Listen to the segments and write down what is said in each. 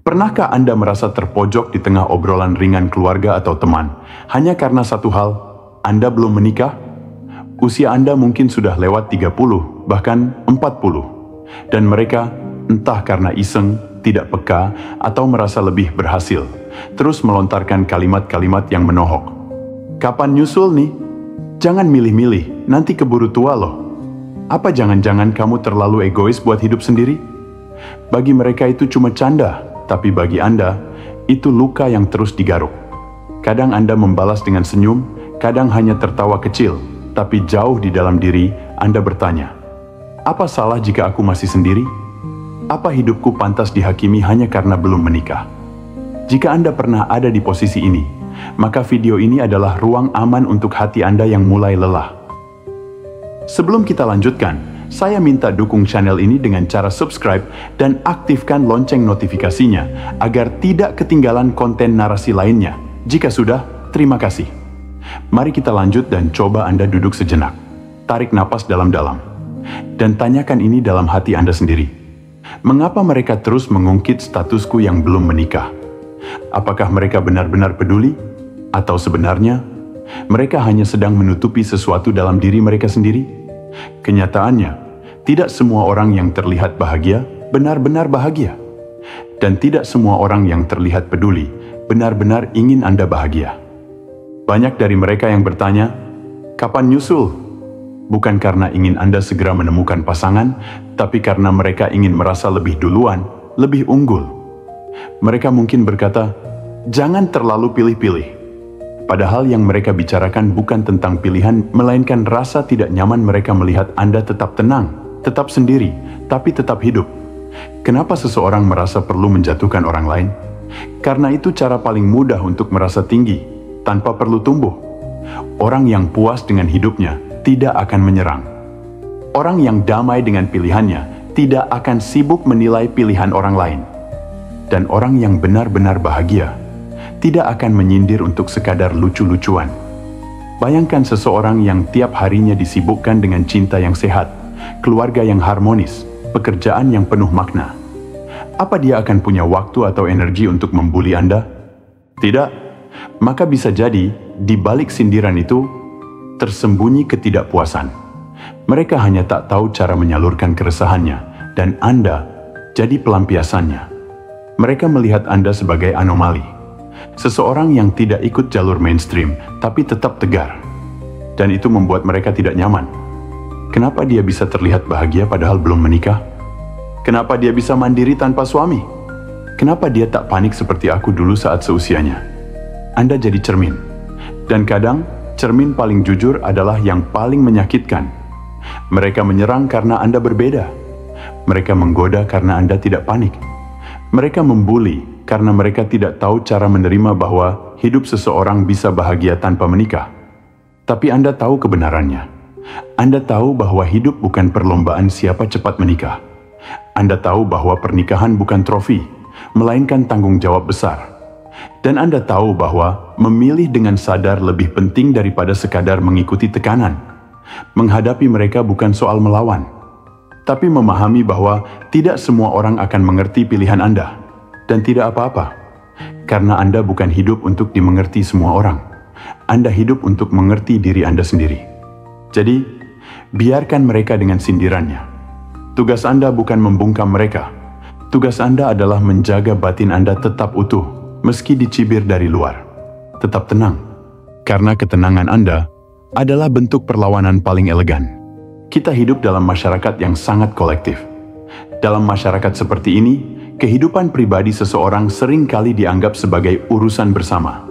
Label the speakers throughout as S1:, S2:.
S1: Pernahkah Anda merasa terpojok di tengah obrolan ringan keluarga atau teman, hanya karena satu hal, Anda belum menikah? Usia Anda mungkin sudah lewat 30, bahkan 40. Dan mereka, entah karena iseng, tidak peka, atau merasa lebih berhasil, terus melontarkan kalimat-kalimat yang menohok. Kapan nyusul nih? Jangan milih-milih, nanti keburu tua loh. Apa jangan-jangan kamu terlalu egois buat hidup sendiri? Bagi mereka itu cuma canda, tapi bagi Anda, itu luka yang terus digaruk. Kadang Anda membalas dengan senyum, kadang hanya tertawa kecil, tapi jauh di dalam diri Anda bertanya, apa salah jika aku masih sendiri? Apa hidupku pantas dihakimi hanya karena belum menikah? Jika Anda pernah ada di posisi ini, maka video ini adalah ruang aman untuk hati Anda yang mulai lelah. Sebelum kita lanjutkan, saya minta dukung channel ini dengan cara subscribe dan aktifkan lonceng notifikasinya agar tidak ketinggalan konten narasi lainnya. Jika sudah, terima kasih. Mari kita lanjut dan coba Anda duduk sejenak. Tarik napas dalam-dalam. Dan tanyakan ini dalam hati Anda sendiri. Mengapa mereka terus mengungkit statusku yang belum menikah? Apakah mereka benar-benar peduli? Atau sebenarnya, mereka hanya sedang menutupi sesuatu dalam diri mereka sendiri? Kenyataannya, tidak semua orang yang terlihat bahagia benar-benar bahagia. Dan tidak semua orang yang terlihat peduli benar-benar ingin Anda bahagia. Banyak dari mereka yang bertanya, kapan nyusul? Bukan karena ingin Anda segera menemukan pasangan, tapi karena mereka ingin merasa lebih duluan, lebih unggul. Mereka mungkin berkata, jangan terlalu pilih-pilih. Padahal yang mereka bicarakan bukan tentang pilihan, melainkan rasa tidak nyaman mereka melihat Anda tetap tenang, tetap sendiri, tapi tetap hidup. Kenapa seseorang merasa perlu menjatuhkan orang lain? Karena itu cara paling mudah untuk merasa tinggi, tanpa perlu tumbuh. Orang yang puas dengan hidupnya tidak akan menyerang. Orang yang damai dengan pilihannya tidak akan sibuk menilai pilihan orang lain. Dan orang yang benar-benar bahagia tidak akan menyindir untuk sekadar lucu-lucuan. Bayangkan seseorang yang tiap harinya disibukkan dengan cinta yang sehat, keluarga yang harmonis, pekerjaan yang penuh makna. Apa dia akan punya waktu atau energi untuk membuli Anda? Tidak. Maka bisa jadi, di balik sindiran itu, tersembunyi ketidakpuasan. Mereka hanya tak tahu cara menyalurkan keresahannya, dan Anda jadi pelampiasannya. Mereka melihat Anda sebagai anomali. Seseorang yang tidak ikut jalur mainstream, tapi tetap tegar. Dan itu membuat mereka tidak nyaman. Kenapa dia bisa terlihat bahagia padahal belum menikah? Kenapa dia bisa mandiri tanpa suami? Kenapa dia tak panik seperti aku dulu saat seusianya? Anda jadi cermin. Dan kadang, cermin paling jujur adalah yang paling menyakitkan. Mereka menyerang karena Anda berbeda. Mereka menggoda karena Anda tidak panik. Mereka membuli karena mereka tidak tahu cara menerima bahwa hidup seseorang bisa bahagia tanpa menikah. Tapi Anda tahu kebenarannya. Anda tahu bahwa hidup bukan perlombaan siapa cepat menikah. Anda tahu bahwa pernikahan bukan trofi, melainkan tanggung jawab besar. Dan Anda tahu bahwa memilih dengan sadar lebih penting daripada sekadar mengikuti tekanan. Menghadapi mereka bukan soal melawan, tapi memahami bahwa tidak semua orang akan mengerti pilihan Anda. Dan tidak apa-apa, karena Anda bukan hidup untuk dimengerti semua orang. Anda hidup untuk mengerti diri Anda sendiri. Jadi, biarkan mereka dengan sindirannya. Tugas Anda bukan membungkam mereka. Tugas Anda adalah menjaga batin Anda tetap utuh, meski dicibir dari luar. Tetap tenang, karena ketenangan Anda adalah bentuk perlawanan paling elegan. Kita hidup dalam masyarakat yang sangat kolektif. Dalam masyarakat seperti ini, kehidupan pribadi seseorang sering kali dianggap sebagai urusan bersama.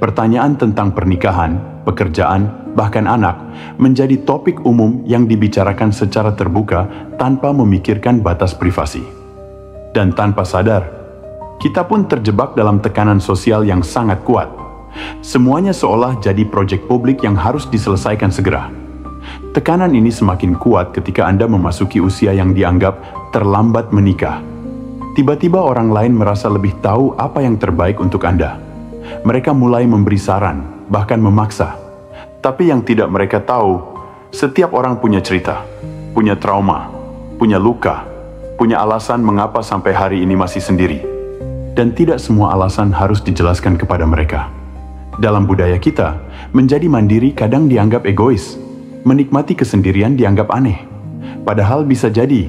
S1: Pertanyaan tentang pernikahan, pekerjaan, bahkan anak menjadi topik umum yang dibicarakan secara terbuka tanpa memikirkan batas privasi. Dan tanpa sadar, kita pun terjebak dalam tekanan sosial yang sangat kuat. Semuanya seolah jadi proyek publik yang harus diselesaikan segera. Tekanan ini semakin kuat ketika Anda memasuki usia yang dianggap terlambat menikah. Tiba-tiba orang lain merasa lebih tahu apa yang terbaik untuk Anda. Mereka mulai memberi saran, bahkan memaksa. Tapi yang tidak mereka tahu, setiap orang punya cerita, punya trauma, punya luka, punya alasan mengapa sampai hari ini masih sendiri. dan tidak semua alasan harus dijelaskan kepada mereka. Dalam budaya kita, menjadi mandiri kadang dianggap egois, menikmati kesendirian dianggap aneh. Padahal bisa jadi,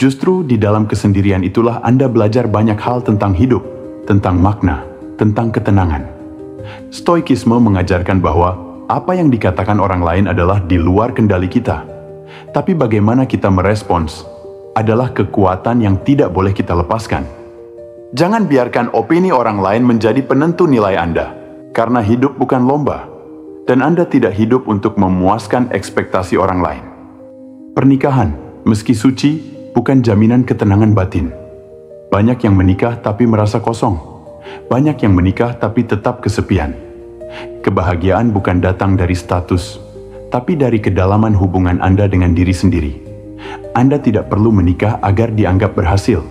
S1: justru di dalam kesendirian itulah Anda belajar banyak hal tentang hidup, tentang makna, tentang ketenangan. Stoikisme mengajarkan bahwa apa yang dikatakan orang lain adalah di luar kendali kita. Tapi bagaimana kita merespons adalah kekuatan yang tidak boleh kita lepaskan. Jangan biarkan opini orang lain menjadi penentu nilai Anda, karena hidup bukan lomba, dan Anda tidak hidup untuk memuaskan ekspektasi orang lain. Pernikahan, meski suci, bukan jaminan ketenangan batin. Banyak yang menikah tapi merasa kosong. Banyak yang menikah tapi tetap kesepian. Kebahagiaan bukan datang dari status, tapi dari kedalaman hubungan Anda dengan diri sendiri. Anda tidak perlu menikah agar dianggap berhasil.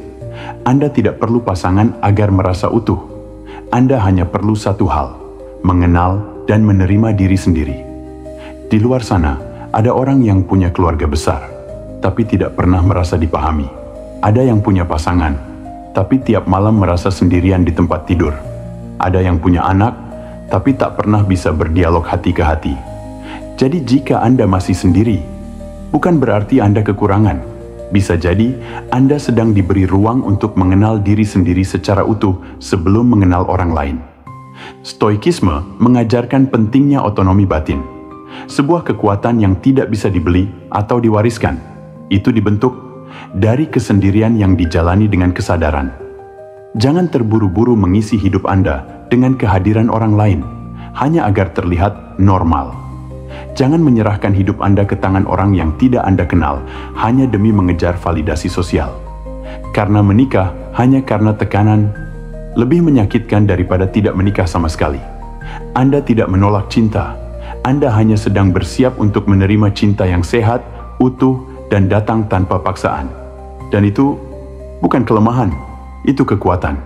S1: Anda tidak perlu pasangan agar merasa utuh. Anda hanya perlu satu hal, mengenal dan menerima diri sendiri. Di luar sana, ada orang yang punya keluarga besar, tapi tidak pernah merasa dipahami. Ada yang punya pasangan, tapi tiap malam merasa sendirian di tempat tidur. Ada yang punya anak, tapi tak pernah bisa berdialog hati ke hati. Jadi jika Anda masih sendiri, bukan berarti Anda kekurangan. Bisa jadi Anda sedang diberi ruang untuk mengenal diri sendiri secara utuh sebelum mengenal orang lain. Stoikisme mengajarkan pentingnya otonomi batin, sebuah kekuatan yang tidak bisa dibeli atau diwariskan. Itu dibentuk dari kesendirian yang dijalani dengan kesadaran. Jangan terburu-buru mengisi hidup Anda dengan kehadiran orang lain, hanya agar terlihat normal. Jangan menyerahkan hidup Anda ke tangan orang yang tidak Anda kenal, hanya demi mengejar validasi sosial. Karena menikah hanya karena tekanan, lebih menyakitkan daripada tidak menikah sama sekali. Anda tidak menolak cinta, Anda hanya sedang bersiap untuk menerima cinta yang sehat, utuh, dan datang tanpa paksaan. Dan itu bukan kelemahan, itu kekuatan.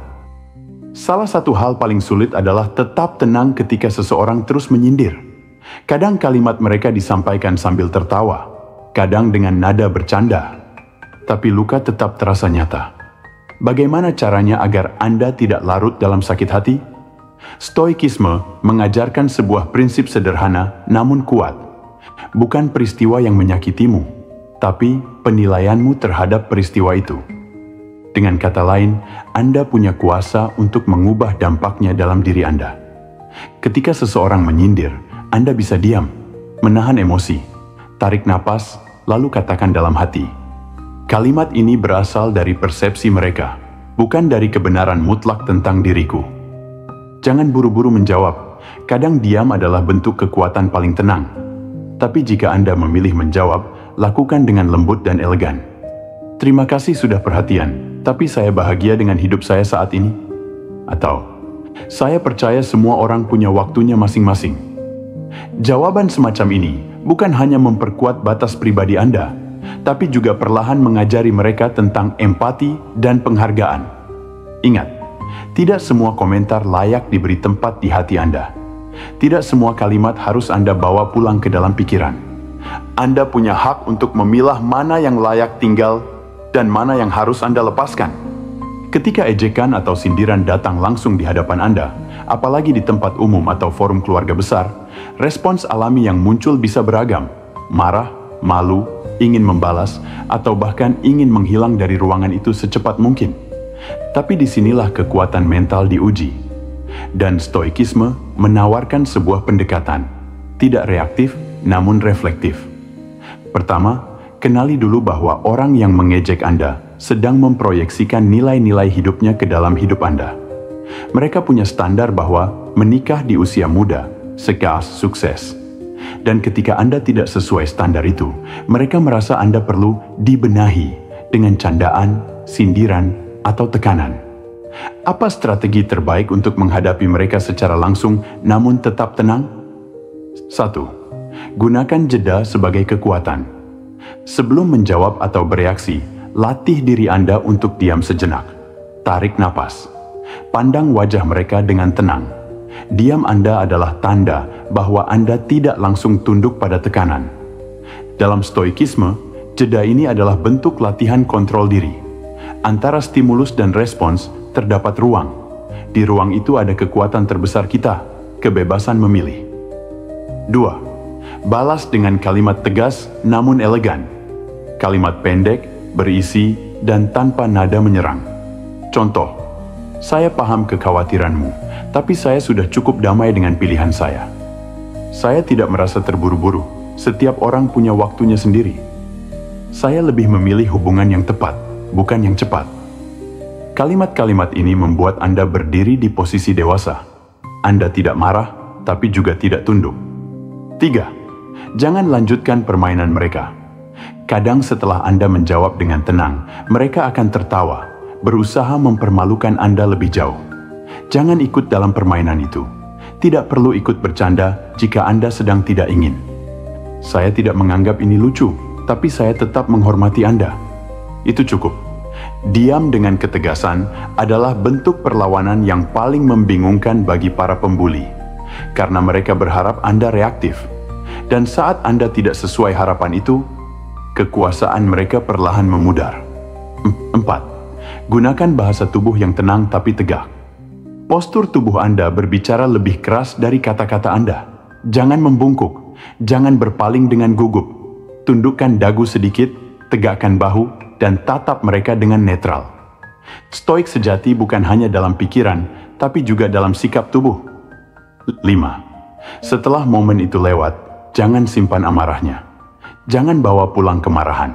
S1: Salah satu hal paling sulit adalah tetap tenang ketika seseorang terus menyindir. Kadang kalimat mereka disampaikan sambil tertawa, kadang dengan nada bercanda, tapi luka tetap terasa nyata. Bagaimana caranya agar Anda tidak larut dalam sakit hati? Stoikisme mengajarkan sebuah prinsip sederhana namun kuat. Bukan peristiwa yang menyakitimu, tapi penilaianmu terhadap peristiwa itu. Dengan kata lain, Anda punya kuasa untuk mengubah dampaknya dalam diri Anda. Ketika seseorang menyindir, Anda bisa diam, menahan emosi, tarik napas, lalu katakan dalam hati, kalimat ini berasal dari persepsi mereka, bukan dari kebenaran mutlak tentang diriku. Jangan buru-buru menjawab, kadang diam adalah bentuk kekuatan paling tenang. Tapi jika Anda memilih menjawab, lakukan dengan lembut dan elegan. Terima kasih sudah perhatian, tapi saya bahagia dengan hidup saya saat ini. Atau, saya percaya semua orang punya waktunya masing-masing. Jawaban semacam ini bukan hanya memperkuat batas pribadi Anda, tapi juga perlahan mengajari mereka tentang empati dan penghargaan. Ingat, tidak semua komentar layak diberi tempat di hati Anda. Tidak semua kalimat harus Anda bawa pulang ke dalam pikiran. Anda punya hak untuk memilah mana yang layak tinggal dan mana yang harus Anda lepaskan. Ketika ejekan atau sindiran datang langsung di hadapan Anda, apalagi di tempat umum atau forum keluarga besar, respons alami yang muncul bisa beragam. Marah, malu, ingin membalas, atau bahkan ingin menghilang dari ruangan itu secepat mungkin. Tapi disinilah kekuatan mental diuji. Dan stoikisme menawarkan sebuah pendekatan, tidak reaktif namun reflektif. Pertama, kenali dulu bahwa orang yang mengejek Anda sedang memproyeksikan nilai-nilai hidupnya ke dalam hidup Anda. Mereka punya standar bahwa menikah di usia muda, sekelas sukses. Dan ketika Anda tidak sesuai standar itu, mereka merasa Anda perlu dibenahi dengan candaan, sindiran, atau tekanan. Apa strategi terbaik untuk menghadapi mereka secara langsung namun tetap tenang? 1. Gunakan jeda sebagai kekuatan. Sebelum menjawab atau bereaksi, latih diri Anda untuk diam sejenak. Tarik napas. Pandang wajah mereka dengan tenang. Diam Anda adalah tanda bahwa Anda tidak langsung tunduk pada tekanan. Dalam stoikisme, jeda ini adalah bentuk latihan kontrol diri. Antara stimulus dan respons terdapat ruang. Di ruang itu ada kekuatan terbesar kita, kebebasan memilih. 2. Balas dengan kalimat tegas namun elegan. Kalimat pendek, berisi, dan tanpa nada menyerang. Contoh, saya paham kekhawatiranmu, tapi saya sudah cukup damai dengan pilihan saya. Saya tidak merasa terburu-buru, setiap orang punya waktunya sendiri. Saya lebih memilih hubungan yang tepat, bukan yang cepat. Kalimat-kalimat ini membuat Anda berdiri di posisi dewasa. Anda tidak marah, tapi juga tidak tunduk. 3. Jangan lanjutkan permainan mereka. Kadang setelah Anda menjawab dengan tenang, mereka akan tertawa, berusaha mempermalukan Anda lebih jauh. Jangan ikut dalam permainan itu. Tidak perlu ikut bercanda jika Anda sedang tidak ingin. Saya tidak menganggap ini lucu, tapi saya tetap menghormati Anda. Itu cukup. Diam dengan ketegasan adalah bentuk perlawanan yang paling membingungkan bagi para pembuli, karena mereka berharap Anda reaktif. Dan saat Anda tidak sesuai harapan itu, kekuasaan mereka perlahan memudar. 4. Gunakan bahasa tubuh yang tenang tapi tegak. Postur tubuh Anda berbicara lebih keras dari kata-kata Anda. Jangan membungkuk, jangan berpaling dengan gugup. Tundukkan dagu sedikit, tegakkan bahu, dan tatap mereka dengan netral. Stoik sejati bukan hanya dalam pikiran, tapi juga dalam sikap tubuh. 5. Setelah momen itu lewat, jangan simpan amarahnya. Jangan bawa pulang kemarahan.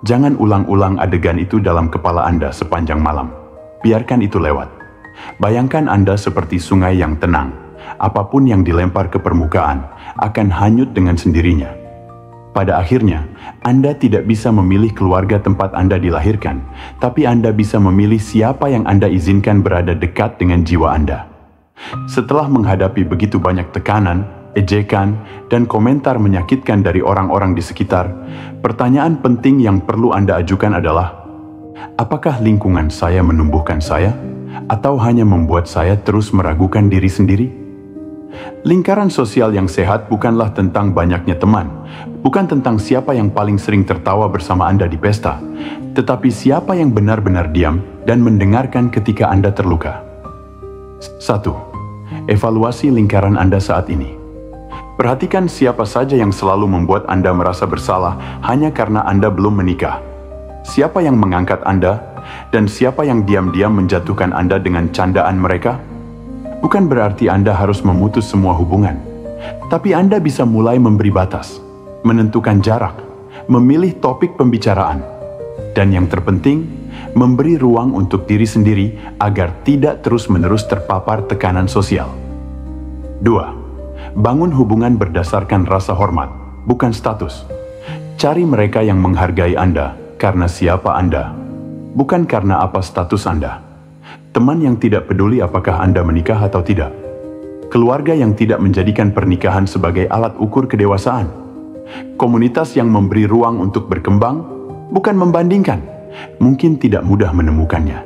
S1: Jangan ulang-ulang adegan itu dalam kepala Anda sepanjang malam. Biarkan itu lewat. Bayangkan Anda seperti sungai yang tenang. Apapun yang dilempar ke permukaan akan hanyut dengan sendirinya. Pada akhirnya, Anda tidak bisa memilih keluarga tempat Anda dilahirkan, tapi Anda bisa memilih siapa yang Anda izinkan berada dekat dengan jiwa Anda. Setelah menghadapi begitu banyak tekanan, ejekan, dan komentar menyakitkan dari orang-orang di sekitar, pertanyaan penting yang perlu Anda ajukan adalah, apakah lingkungan saya menumbuhkan saya, atau hanya membuat saya terus meragukan diri sendiri? Lingkaran sosial yang sehat bukanlah tentang banyaknya teman, bukan tentang siapa yang paling sering tertawa bersama Anda di pesta, tetapi siapa yang benar-benar diam dan mendengarkan ketika Anda terluka. 1. Evaluasi lingkaran Anda saat ini. Perhatikan siapa saja yang selalu membuat Anda merasa bersalah hanya karena Anda belum menikah. Siapa yang mengangkat Anda, dan siapa yang diam-diam menjatuhkan Anda dengan candaan mereka? Bukan berarti Anda harus memutus semua hubungan, tapi Anda bisa mulai memberi batas, menentukan jarak, memilih topik pembicaraan, dan yang terpenting, memberi ruang untuk diri sendiri agar tidak terus-menerus terpapar tekanan sosial. 2. Bangun hubungan berdasarkan rasa hormat, bukan status. Cari mereka yang menghargai Anda karena siapa Anda, bukan karena apa status Anda. Teman yang tidak peduli apakah Anda menikah atau tidak. Keluarga yang tidak menjadikan pernikahan sebagai alat ukur kedewasaan. Komunitas yang memberi ruang untuk berkembang, bukan membandingkan. Mungkin tidak mudah menemukannya.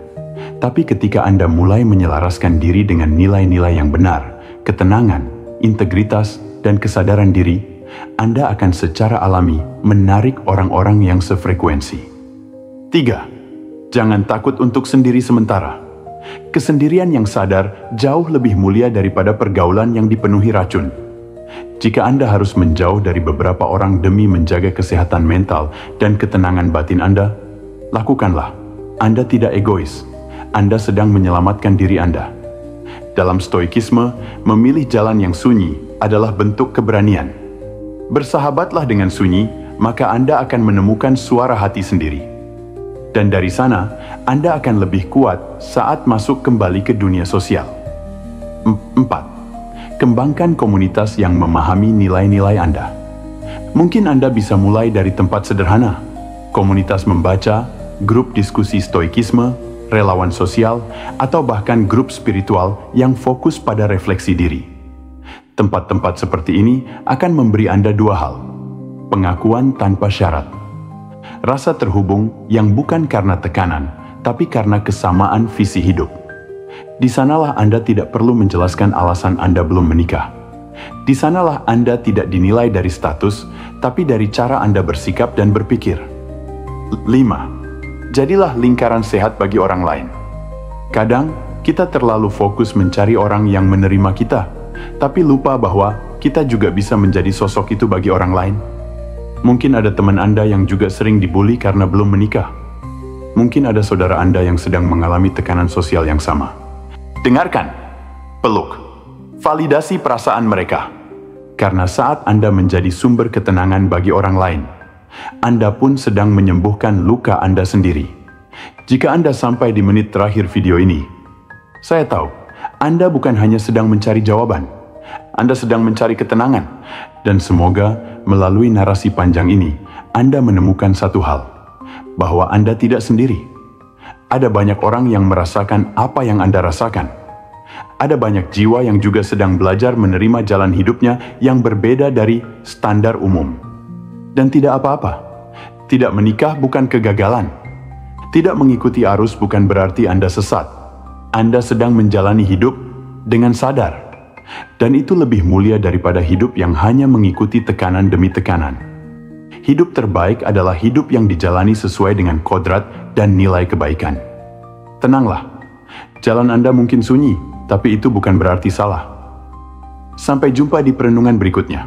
S1: Tapi ketika Anda mulai menyelaraskan diri dengan nilai-nilai yang benar, ketenangan, integritas, dan kesadaran diri, Anda akan secara alami menarik orang-orang yang sefrekuensi. 3. Jangan takut untuk sendiri sementara. Kesendirian yang sadar jauh lebih mulia daripada pergaulan yang dipenuhi racun. Jika Anda harus menjauh dari beberapa orang demi menjaga kesehatan mental dan ketenangan batin Anda, lakukanlah. Anda tidak egois. Anda sedang menyelamatkan diri Anda. Dalam stoikisme, memilih jalan yang sunyi adalah bentuk keberanian. Bersahabatlah dengan sunyi, maka Anda akan menemukan suara hati sendiri. Dan dari sana, Anda akan lebih kuat saat masuk kembali ke dunia sosial. 4. Kembangkan komunitas yang memahami nilai-nilai Anda. Mungkin Anda bisa mulai dari tempat sederhana, komunitas membaca, grup diskusi stoikisme, relawan sosial, atau bahkan grup spiritual yang fokus pada refleksi diri. Tempat-tempat seperti ini akan memberi Anda dua hal: pengakuan tanpa syarat, rasa terhubung yang bukan karena tekanan, tapi karena kesamaan visi hidup. Di sanalah Anda tidak perlu menjelaskan alasan Anda belum menikah. Di sanalah Anda tidak dinilai dari status, tapi dari cara Anda bersikap dan berpikir. 5. Jadilah lingkaran sehat bagi orang lain. Kadang, kita terlalu fokus mencari orang yang menerima kita, tapi lupa bahwa kita juga bisa menjadi sosok itu bagi orang lain. Mungkin ada teman Anda yang juga sering dibully karena belum menikah. Mungkin ada saudara Anda yang sedang mengalami tekanan sosial yang sama. Dengarkan, peluk, validasi perasaan mereka. Karena saat Anda menjadi sumber ketenangan bagi orang lain, Anda pun sedang menyembuhkan luka Anda sendiri. Jika Anda sampai di menit terakhir video ini, saya tahu Anda bukan hanya sedang mencari jawaban, Anda sedang mencari ketenangan, dan semoga melalui narasi panjang ini, Anda menemukan satu hal, bahwa Anda tidak sendiri. Ada banyak orang yang merasakan apa yang Anda rasakan. Ada banyak jiwa yang juga sedang belajar menerima jalan hidupnya yang berbeda dari standar umum. Dan tidak apa-apa. Tidak menikah bukan kegagalan. Tidak mengikuti arus bukan berarti Anda sesat. Anda sedang menjalani hidup dengan sadar. Dan itu lebih mulia daripada hidup yang hanya mengikuti tekanan demi tekanan. Hidup terbaik adalah hidup yang dijalani sesuai dengan kodrat dan nilai kebaikan. Tenanglah, jalan Anda mungkin sunyi, tapi itu bukan berarti salah. Sampai jumpa di perenungan berikutnya.